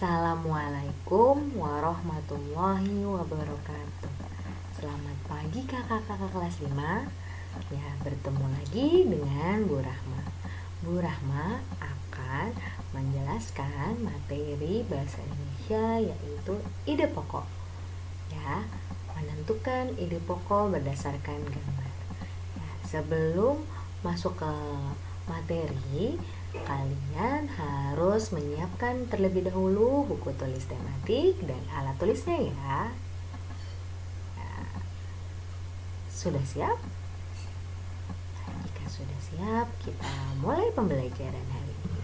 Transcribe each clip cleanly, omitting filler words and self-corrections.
Assalamualaikum warahmatullahi wabarakatuh. Selamat pagi kakak-kakak kelas 5. Ya, bertemu lagi dengan Bu Rahma. Bu Rahma akan menjelaskan materi bahasa Indonesia yaitu ide pokok. Ya, menentukan ide pokok berdasarkan gambar. Ya, sebelum masuk ke materi, kalian harus menyiapkan terlebih dahulu buku tulis tematik dan alat tulisnya ya. Sudah siap? Jika sudah siap, kita mulai pembelajaran hari ini.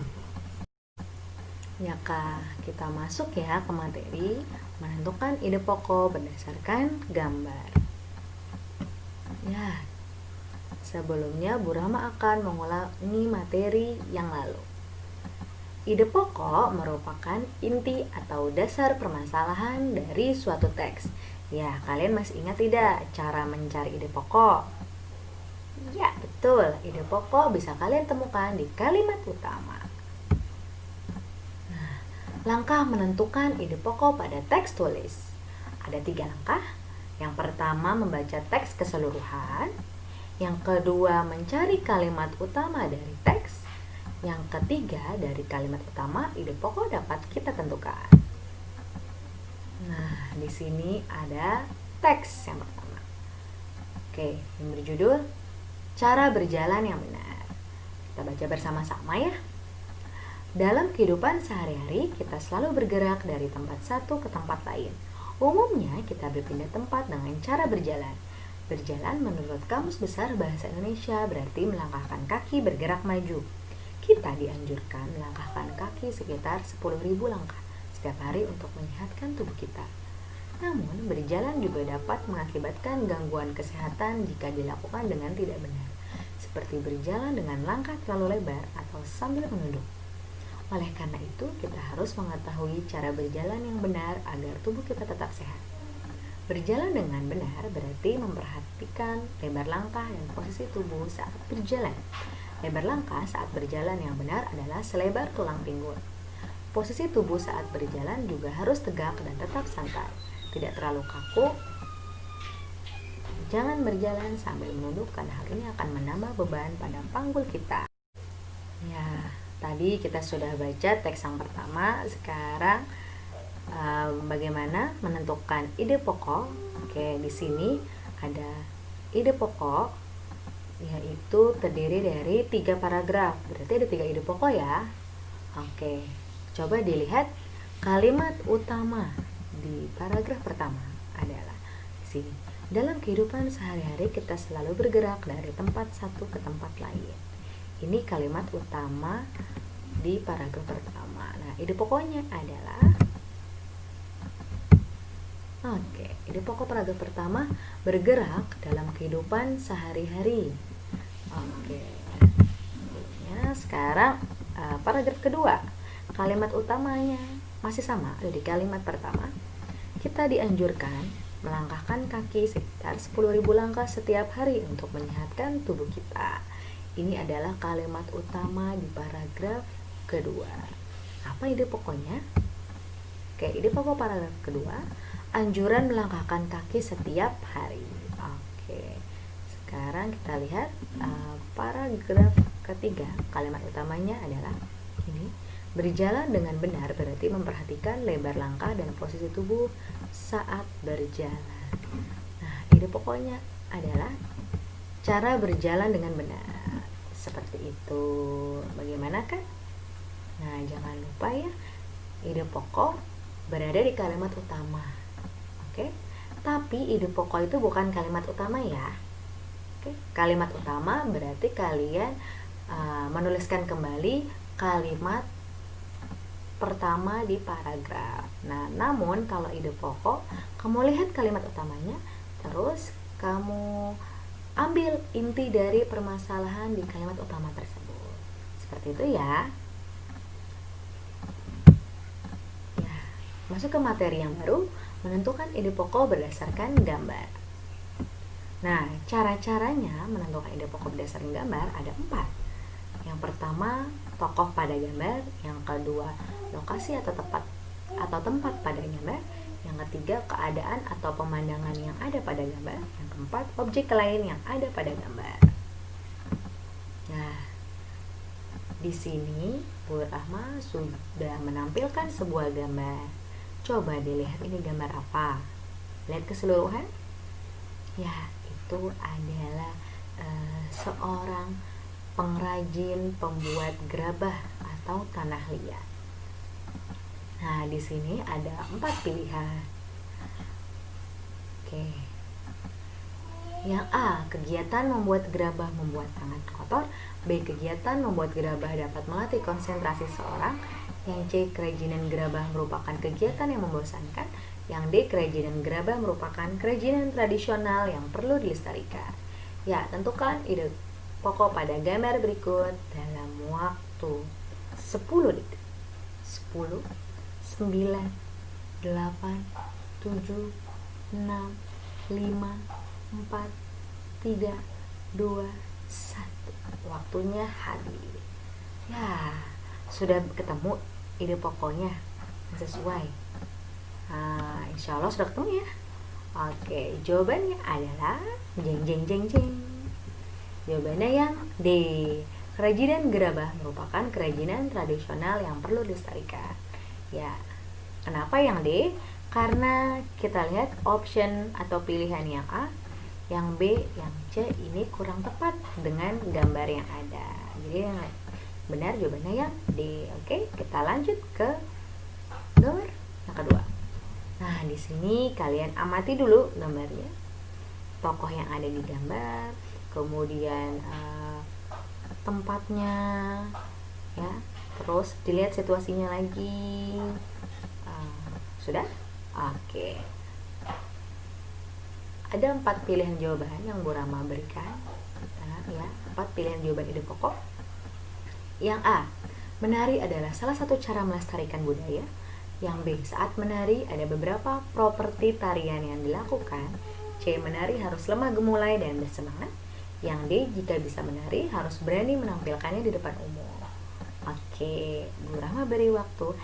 Ya kak, kita masuk ya ke materi menentukan ide pokok berdasarkan gambar. Ya, sebelumnya Bu Rahma akan mengulangi materi yang lalu. Ide pokok merupakan inti atau dasar permasalahan dari suatu teks. Ya, kalian masih ingat tidak cara mencari ide pokok? Ya, betul. Ide pokok bisa kalian temukan di kalimat utama. Nah, langkah menentukan ide pokok pada teks tulis. Ada 3 langkah. Yang pertama, membaca teks keseluruhan. Yang kedua, mencari kalimat utama dari teks. Yang ketiga, dari kalimat utama, ide pokok dapat kita tentukan. Nah, di sini ada teks yang pertama. Oke, yang berjudul Cara Berjalan yang Benar. Kita baca bersama-sama ya. Dalam kehidupan sehari-hari, kita selalu bergerak dari tempat satu ke tempat lain. Umumnya, kita berpindah tempat dengan cara berjalan. Berjalan menurut Kamus Besar Bahasa Indonesia berarti melangkahkan kaki bergerak maju. Kita dianjurkan melangkahkan kaki sekitar 10.000 langkah setiap hari untuk menyehatkan tubuh kita. Namun, berjalan juga dapat mengakibatkan gangguan kesehatan jika dilakukan dengan tidak benar, seperti berjalan dengan langkah terlalu lebar atau sambil menunduk. Oleh karena itu, kita harus mengetahui cara berjalan yang benar agar tubuh kita tetap sehat. Berjalan dengan benar berarti memperhatikan lebar langkah dan posisi tubuh saat berjalan. Lebar langkah saat berjalan yang benar adalah selebar tulang pinggul. Posisi tubuh saat berjalan juga harus tegak dan tetap santai, tidak terlalu kaku. Jangan berjalan sambil menunduk karena hal ini akan menambah beban pada panggul kita. Ya, tadi kita sudah baca teks yang pertama. Sekarang bagaimana menentukan ide pokok? Oke, di sini ada ide pokok yaitu terdiri dari 3 paragraf. Berarti ada 3 ide pokok ya. Oke, coba dilihat kalimat utama di paragraf pertama adalah di sini. Dalam kehidupan sehari-hari kita selalu bergerak dari tempat satu ke tempat lain. Ini kalimat utama di paragraf pertama. Nah, ide pokoknya adalah ide pokok paragraf pertama bergerak dalam kehidupan sehari-hari. Ya, sekarang paragraf kedua. Kalimat utamanya masih sama, ada di kalimat pertama. Kita dianjurkan melangkahkan kaki sekitar 10.000 langkah setiap hari untuk menyehatkan tubuh kita. Ini adalah kalimat utama di paragraf kedua. Apa ide pokoknya? Oke, ide pokok paragraf kedua, anjuran melangkahkan kaki setiap hari. Oke, sekarang kita lihat paragraf ketiga. Kalimat utamanya adalah ini. Berjalan dengan benar berarti memperhatikan lebar langkah dan posisi tubuh saat berjalan. Nah, ide pokoknya adalah cara berjalan dengan benar. Seperti itu. Bagaimana kan? Nah, jangan lupa ya, ide pokok berada di kalimat utama. Oke? Tapi ide pokok itu bukan kalimat utama ya. Oke? Kalimat utama berarti kalian menuliskan kembali kalimat pertama di paragraf. Nah, namun kalau ide pokok, kamu lihat kalimat utamanya, terus kamu ambil inti dari permasalahan di kalimat utama tersebut. Seperti itu ya. Ya, masuk ke materi yang baru, menentukan ide pokok berdasarkan gambar. Nah, cara-caranya menentukan ide pokok berdasarkan gambar ada 4. Yang pertama, tokoh pada gambar. Yang kedua, lokasi atau tempat atau tempat pada gambar. Yang ketiga, keadaan atau pemandangan yang ada pada gambar. Yang keempat, objek lain yang ada pada gambar. Nah, di sini Bu Rahma sudah menampilkan sebuah gambar. Coba dilihat, ini gambar apa? Lihat keseluruhan. Ya, itu adalah seorang pengrajin pembuat gerabah atau tanah liat. Nah, di sini ada 4 pilihan. Oke. Yang A, kegiatan membuat gerabah membuat tangan kotor. B, kegiatan membuat gerabah dapat melatih konsentrasi seorang. Yang C, kerajinan gerabah merupakan kegiatan yang membosankan. Yang D, kerajinan gerabah merupakan kerajinan tradisional yang perlu dilestarikan. Ya, tentukan ide pokok pada gambar berikut dalam waktu 10 detik. 10, 9, 8, 7, 6, 5, 4, 3, 2, 1. Waktunya habis. Ya, sudah ketemu ide pokoknya yang sesuai. Nah, insya Allah sudah ketemu ya. Oke, jawabannya adalah jeng jeng jeng jeng. Jawabannya yang D. Kerajinan gerabah merupakan kerajinan tradisional yang perlu dilestarikan. Ya, kenapa yang D? Karena kita lihat option atau pilihan yang A, yang B, yang C ini kurang tepat dengan gambar yang ada. Jadi yang benar jawabannya yang D. Oke, kita lanjut ke gambar yang kedua. Nah, di sini kalian amati dulu gambarnya. Tokoh yang ada di gambar, kemudian tempatnya, ya. Terus dilihat situasinya lagi. Sudah? Oke. Ada 4 pilihan jawaban yang Bu Rama berikan. Nah, ya, 4 pilihan jawaban ide pokok. Yang A, menari adalah salah satu cara melestarikan budaya. Yang B, saat menari ada beberapa properti tarian yang dilakukan. C, menari harus lemah gemulai dan bersemangat. Yang D, jika bisa menari harus berani menampilkannya di depan umum. Oke, Bu Rahma beri waktu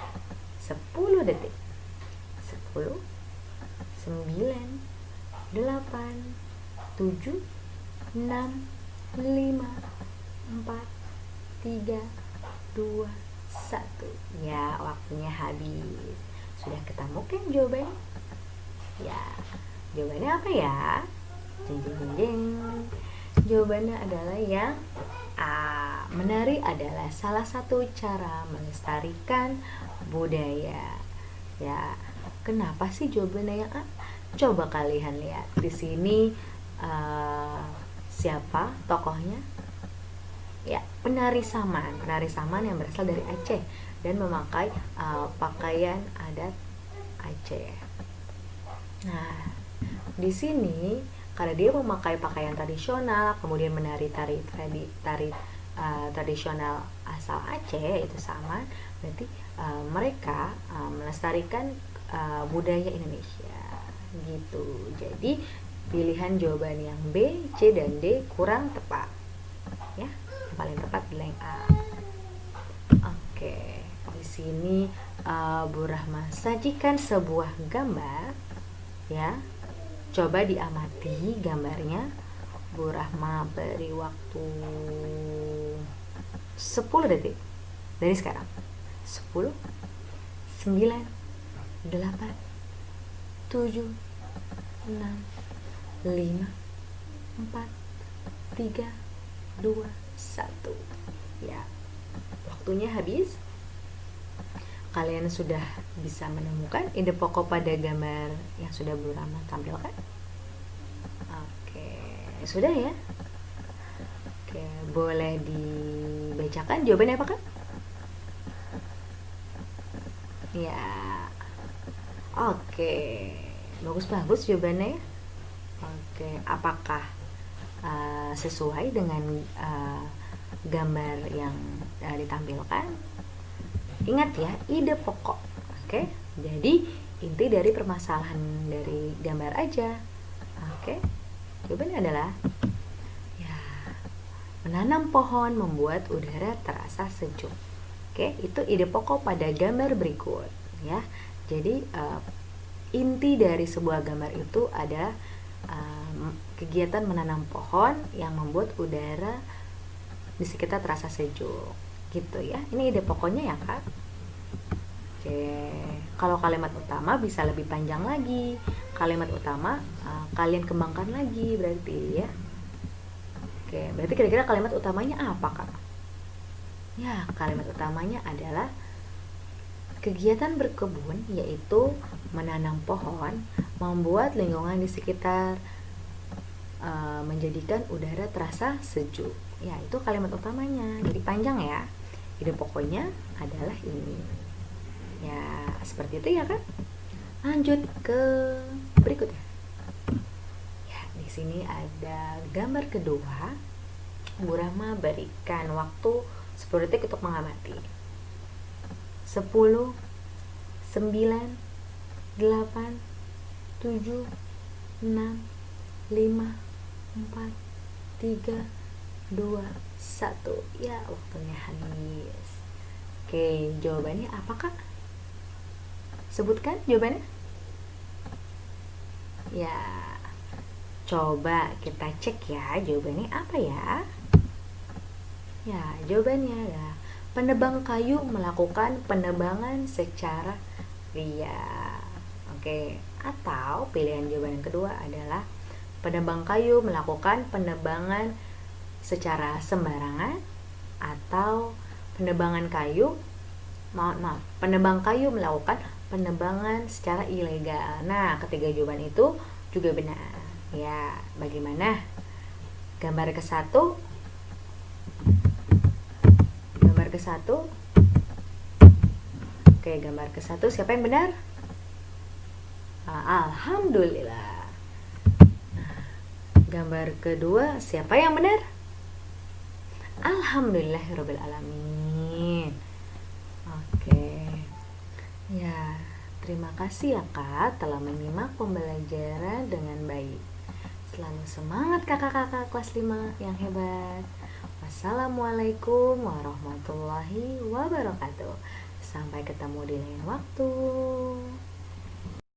10 detik. 10, 9, 8, 7, 6, 5, 4, 3, 2, 1. Ya, waktunya habis. Sudah ketemu kan jawabannya? Ya, jawabannya apa ya? Jeng jeng jeng jeng. Jawabannya adalah yang A. Menari adalah salah satu cara melestarikan budaya. Ya, kenapa sih jawabannya yang A? Coba kalian lihat di sini siapa tokohnya? Ya, penari Saman yang berasal dari Aceh dan memakai pakaian adat Aceh. Nah, di sini karena dia memakai pakaian tradisional, kemudian menari tari tradisional asal Aceh, itu Saman, berarti mereka melestarikan budaya Indonesia gitu. Jadi pilihan jawaban yang B, C, dan D kurang tepat ya. Yang paling tepat adalah yang A. Oke, di sini Bu Rahma sajikan sebuah gambar ya. Coba diamati gambarnya. Bu Rahma beri waktu 10 detik dari sekarang. 10, 9, 8, 7, 6, 5, 4, 3, 2, 1. Ya, waktunya habis. Kalian sudah bisa menemukan ide pokok pada gambar yang sudah Bu Rahma tampilkan? Oke, sudah ya? Oke, boleh dibacakan jawabannya apa kan? Ya, oke, bagus-bagus jawabannya ya. Oke, apakah sesuai dengan gambar yang ditampilkan? Ingat ya, ide pokok. Oke, jadi inti dari permasalahan dari gambar aja. Oke, jawabannya adalah ya, menanam pohon membuat udara terasa sejuk. Oke, itu ide pokok pada gambar berikut ya. Jadi inti dari sebuah gambar itu ada kegiatan menanam pohon yang membuat udara di sekitar terasa sejuk gitu ya. Ini ide pokoknya ya Kak. Oke, kalau kalimat utama bisa lebih panjang lagi. Kalimat utama kalian kembangkan lagi berarti ya. Oke, berarti kira-kira kalimat utamanya apa Kak? Ya, kalimat utamanya adalah kegiatan berkebun, yaitu menanam pohon, membuat lingkungan di sekitar menjadikan udara terasa sejuk. Ya, itu kalimat utamanya. Jadi panjang ya. Ide pokoknya adalah ini. Ya, seperti itu ya kan? Lanjut ke berikutnya. Ya, di sini ada gambar kedua. Bu Rahma berikan waktu 10 detik untuk mengamati. 10, 9, 8, 7, 6, 5, 4, 3, 2, 1. Ya, waktunya habis. Oke, jawabannya apa Kak? Sebutkan jawabannya. Ya, coba kita cek ya jawabannya apa ya. Ya, jawabannya adalah penebang kayu melakukan penebangan secara ria. Oke, atau pilihan jawaban yang kedua adalah penebang kayu melakukan penebangan secara sembarangan, atau penebang kayu melakukan penebangan secara ilegal. Nah, ketiga jawaban itu juga benar. Ya, bagaimana? Gambar ke-1. Gambar ke-1. Oke, gambar ke-1 siapa yang benar? Alhamdulillah. Gambar kedua siapa yang benar? Alhamdulillahirabbil alamin. Oke. Ya, terima kasih ya Kak telah menyimak pembelajaran dengan baik. Selalu semangat kakak-kakak kelas 5 yang hebat. Wassalamualaikum warahmatullahi wabarakatuh. Sampai ketemu di lain waktu.